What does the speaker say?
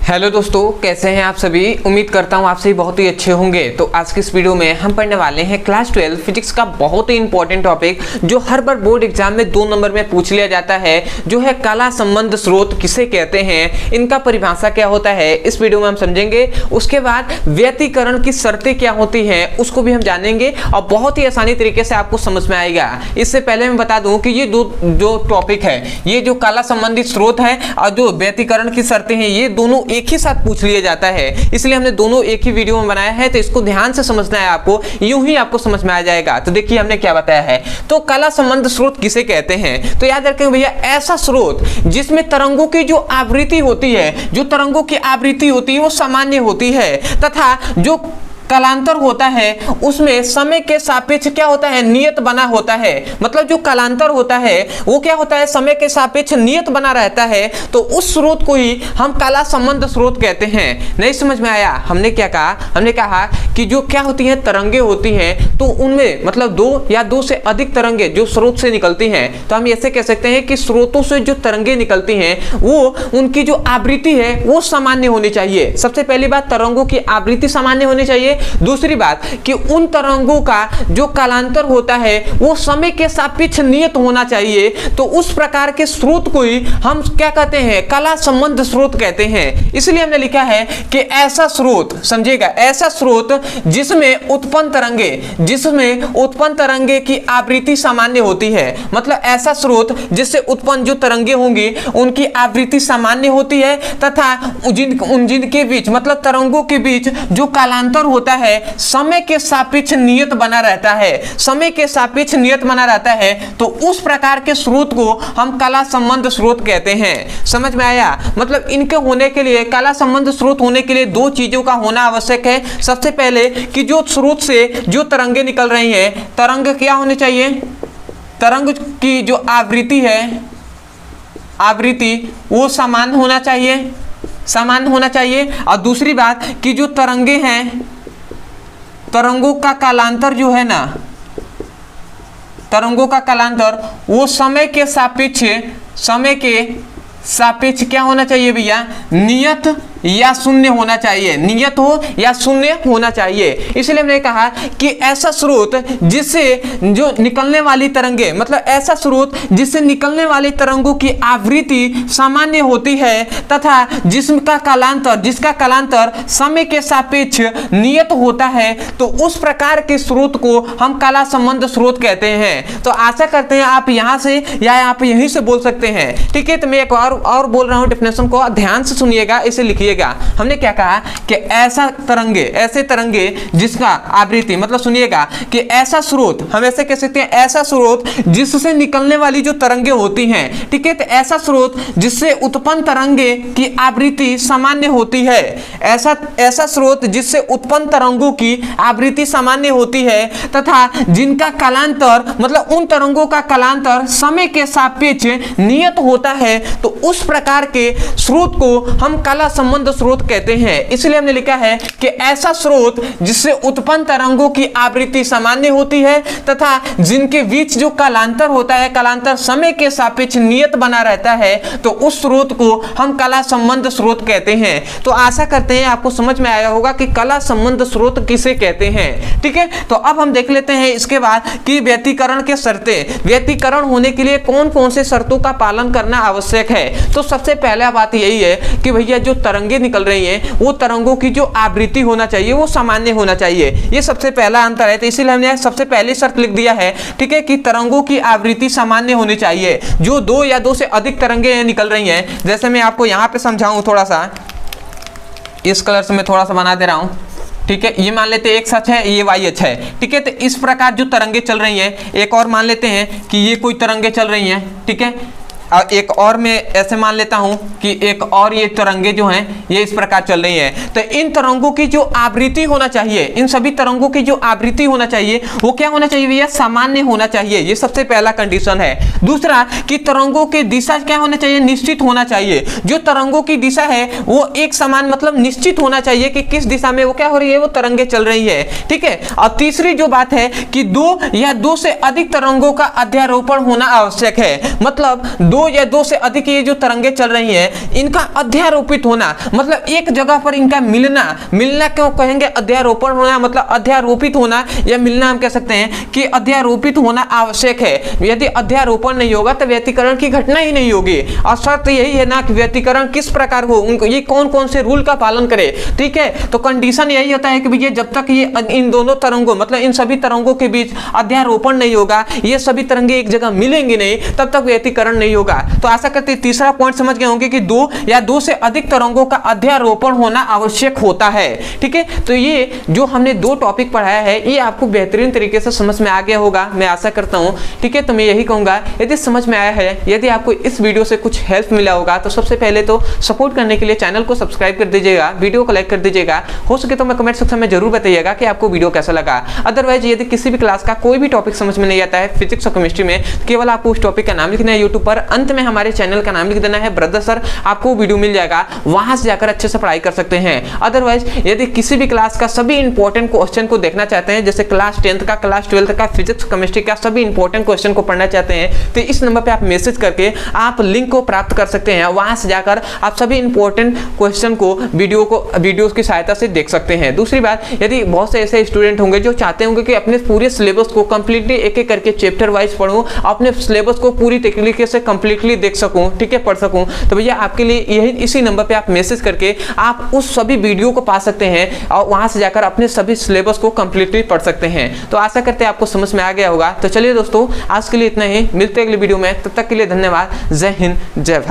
Hello दोस्तों, कैसे हैं आप सभी। उम्मीद करता हूं आप सभी बहुत ही अच्छे होंगे। तो आज की इस वीडियो में हम पढ़ने वाले हैं क्लास 12 फिजिक्स का बहुत ही इंपॉर्टेंट टॉपिक जो हर बार बोर्ड एग्जाम में 2 नंबर में पूछ लिया जाता है, जो है कला संबंध स्रोत किसे कहते हैं, इनका परिभाषा क्या होता है, इस वीडियो में हम समझेंगे। उसके बाद व्यतिकरण की शर्तें क्या होती हैं उसको भी हम जानेंगे और बहुत ही आसानी तरीके से आपको समझ में आएगा। इससे पहले मैं बता दूं कि ये जो टॉपिक है, ये जो कला संबंधित स्रोत है और जो व्यतिकरण की शर्तें हैं, ये दोनों एक ही साथ पूछ लिया जाता है, इसलिए हमने दोनों एक ही वीडियो में बनाया है। तो इसको ध्यान से समझना है आपको, यूं ही आपको समझ में आ जाएगा। तो देखिए हमने क्या बताया है। तो कला संबंध स्रोत किसे कहते हैं, तो याद रखें भैया, ऐसा स्रोत जिसमें तरंगों की जो आवृत्ति होती है, जो तरंगों की आवृत्ति होती है वो सामान्य होती है, तथा जो कालांतर होता है उसमें समय के सापेक्ष क्या होता है, नियत बना होता है। मतलब जो कालांतर होता है वो क्या होता है, समय के सापेक्ष नियत बना रहता है। तो उस स्रोत को ही हम कला संबंध स्रोत कहते हैं। नहीं समझ में आया? हमने क्या कहा, हमने कहा कि जो क्या होती हैं, तरंगे होती हैं, तो उनमें मतलब 2 या 2 से अधिक तरंगे जो स्रोत से निकलती हैं, तो हम ऐसे कह सकते हैं कि स्रोतों से जो तरंगे निकलती हैं वो उनकी जो आवृत्ति है वो सामान्य होनी चाहिए। सबसे पहली बात, तरंगों की आवृत्ति सामान्य होनी चाहिए। दूसरी बात कि उन तरंगों का जो कालांतर होता है वो समय के सापेक्ष नियत होना चाहिए। तो उस प्रकार के स्रोत को ही हम क्या कहते हैं, कला संबंध स्रोत कहते हैं। इसलिए हमने लिखा है कि ऐसा स्रोत, समझिएगा, ऐसा स्रोत जिसमें उत्पन्न तरंगे की आवृत्ति सामान्य होती है। मतलब ऐसा स्रोत जिससे उत्पन्न जो तरंगे होंगी उनकी आवृत्ति सामान्य होती है, तथा जिनके बीच मतलब तरंगों के बीच जो कालांतर होता है समय के सापेक्ष नियत बना रहता है, समय के सापेक्ष नियत बना रहता है। तो उस प्रकार के स्रोत को हम कला संबंध स्रोत कहते हैं। समझ में आया? मतलब इनके होने के लिए, कला संबंध स्रोत होने के लिए 2 चीजों का होना आवश्यक है। सबसे पहले कि जो स्रोत से जो तरंगे निकल रही हैं, तरंग क्या होने चाहिए, तरंग की जो आवृत्ति है, आवृत्ति वो समान होना चाहिए, समान होना चाहिए। और दूसरी बात कि जो तरंगे हैं, तरंगों का कालांतर जो है ना, तरंगों का कालांतर वो समय के सापेक्ष क्या होना चाहिए भैया, नियत या शून्य होना चाहिए, नियत हो या शून्य होना चाहिए। इसलिए हमने कहा कि ऐसा स्रोत जिससे जो निकलने वाली तरंगे, मतलब ऐसा स्रोत जिससे निकलने वाली तरंगों की आवृत्ति सामान्य होती है, तथा जिसका कालांतर समय के सापेक्ष नियत होता है, तो उस प्रकार के स्रोत को हम कला संबंध स्रोत कहते हैं। तो आशा करते हैं आप यहां से या आप यहीं से बोल सकते हैं। ठीक है, तो मैं एक और बोल रहा हूं, डेफिनेशन को ध्यान से सुनिएगा, इसे लिखिए। हमने क्या कहा कि ऐसे तरंगे जिसका आवृत्ति, मतलब सुनिएगा कि ऐसा स्रोत, हम ऐसे कह सकते हैं, ऐसा स्रोत जिससे निकलने वाली जो तरंगे होती हैं, ठीक है, तो ऐसा स्रोत जिससे उत्पन्न तरंगे की आवृत्ति सामान्य होती है, ऐसा स्रोत जिससे उत्पन्न तरंगों की आवृत्ति सामान्य होती है, तथा जिनका कालांतर मतलब उन तरंगों का कालांतर समय के सापेक्ष नियत होता है, तो उस प्रकार के स्रोत को हम कला संबंध स्रोत कहते हैं। इसलिए हमने लिखा है कि ऐसा स्रोत जिससे उत्पन्न तरंगों की आवृत्ति सामान्य होती है, तथा जिनके बीच जो कालांतर होता है, कालांतर समय के सापेक्ष नियत बना रहता है, तो उस स्रोत को हम कला संबंध स्रोत कहते हैं। तो आशा करते हैं आपको समझ में आया होगा कि कला संबंध स्रोत किसे कहते हैं। ठीक है, तो अब हम देख लेते हैं इसके बाद कि व्यतिकरण के शर्तें, व्यतिकरण होने के लिए कौन कौन से शर्तों का पालन करना आवश्यक है। तो सबसे पहला बात यही है कि भैया जो तरंगे निकल रही हैं वो तरंगों की जो आवृत्ति होना चाहिए वो सामान्य होना चाहिए। ये सबसे पहला अंतर है। तो इसीलिए हमने सबसे पहली शर्त लिख दिया है, ठीक है, कि तरंगों की आवृत्ति सामान्य होनी चाहिए। जो 2 या 2 से अधिक तरंगे निकल रही हैं, जैसे मैं आपको यहाँ पे समझाऊं, थोड़ा सा इस कलर से मैं थोड़ा सा बना दे रहा हूँ। ठीक है, ये मान लेते हैं x अक्ष है, ये y अक्ष है। ठीक है, तो इस प्रकार जो तरंगे चल रही हैं, एक और मान लेते हैं कि ये कोई तरंगे चल रही हैं। ठीक है, और एक और मैं ऐसे मान लेता हूं कि एक और ये तरंगे जो हैं ये इस प्रकार चल रही हैं। तो इन तरंगों की जो आवृत्ति होना चाहिए, इन सभी तरंगों की जो आवृत्ति होना चाहिए वो क्या होना चाहिए भैया, सामान्य होना चाहिए। ये सबसे पहला कंडीशन है। दूसरा कि तरंगों की दिशा क्या होना चाहिए, निश्चित होना चाहिए। जो तरंगों की दिशा है वो एक समान मतलब निश्चित होना चाहिए कि किस दिशा में वो क्या हो रही है, वो तरंगे चल रही है। ठीक है, और तीसरी जो बात है कि 2 या 2 से अधिक तरंगों का अध्यारोपण होना आवश्यक है। मतलब 2 दो या दो से अधिक ये जो तरंगे चल रही हैं इनका अध्यारोपित होना, मतलब एक जगह पर इनका मिलना क्यों कहेंगे अध्यारोपण होना, मतलब अध्यारोपित होना या मिलना हम कह सकते हैं कि अध्यारोपित होना आवश्यक है। यदि अध्यारोपण नहीं होगा तो व्यतिकरण की घटना ही नहीं होगी। और शर्त यही है ना कि व्यतिकरण किस प्रकार हो, उनको ये कौन कौन से रूल का पालन करे, ठीक है। तो कंडीशन यही होता है कि भैया जब तक ये इन दोनों तरंगों मतलब इन सभी तरंगों के बीच अध्यारोपण नहीं होगा, ये सभी तरंगे एक जगह मिलेंगी नहीं, तब तक व्यतिकरण नहीं होगा। तो आशा करते हैं तीसरा पॉइंट समझ गए होंगे कि दो या दो से अधिक तरंगों का अध्यारोपण होना आवश्यक होता है, ठीक है। तो ये जो हमने दो टॉपिक पढ़ाया है ये आपको बेहतरीन तरीके से समझ में आ गया होगा, मैं आशा करता हूं, ठीक है। तो मैं यही कहूंगा यदि समझ में आया है, यदि आपको इस वीडियो से कुछ हेल्प मिला होगा तो सबसे पहले तो सपोर्ट करने के लिए चैनल को सब्सक्राइब कर दीजिएगा, वीडियो को लाइक कर दीजिएगा, हो सके तो मैं कमेंट सेक्शन में जरूर बताइएगा कि आपको वीडियो कैसा लगा। अदरवाइज यदि किसी भी क्लास का कोई भी टॉपिक समझ में नहीं आता है फिजिक्स और केमिस्ट्री में, केवल आपको उस टॉपिक का नाम लिखना है यूट्यूब पर, अंत में हमारे चैनल का नाम लिख देना है ब्रदर सर, आपको वीडियो मिल जाएगा, वहां से जाकर अच्छे से पढ़ाई कर सकते हैं। अदरवाइज यदि किसी भी क्लास का सभी इंपॉर्टेंट क्वेश्चन को देखना चाहते हैं, जैसे क्लास 10th का, क्लास 12th का फिजिक्स केमिस्ट्री का सभी इंपॉर्टेंट क्वेश्चन को पढ़ना चाहते हैं तो इस नंबर पे आप मैसेज करके आप लिंक को प्राप्त कर सकते हैं, वहां से जाकर आप सभी इंपॉर्टेंट क्वेश्चन को वीडियोस की सहायता से देख सकते हैं। दूसरी बात, यदि बहुत से ऐसे स्टूडेंट होंगे जो चाहते होंगे कि अपने पूरे सिलेबस को कंप्लीटली एक एक करके चैप्टर वाइज पढूं, अपने सिलेबस को पूरी तरीके से कंप्लीटली देख सकूं, ठीक है, पढ़ सकूं, तो भैया आपके लिए यही इसी नंबर पे आप मैसेज करके आप उस सभी वीडियो को पा सकते हैं और वहां से जाकर अपने सभी सिलेबस को कंप्लीटली पढ़ सकते हैं। तो आशा करते हैं आपको समझ में आ गया होगा। तो चलिए दोस्तों आज के लिए इतना ही, मिलते हैं अगली वीडियो में, तब तक के लिए धन्यवाद। जय हिंद, जय भारत।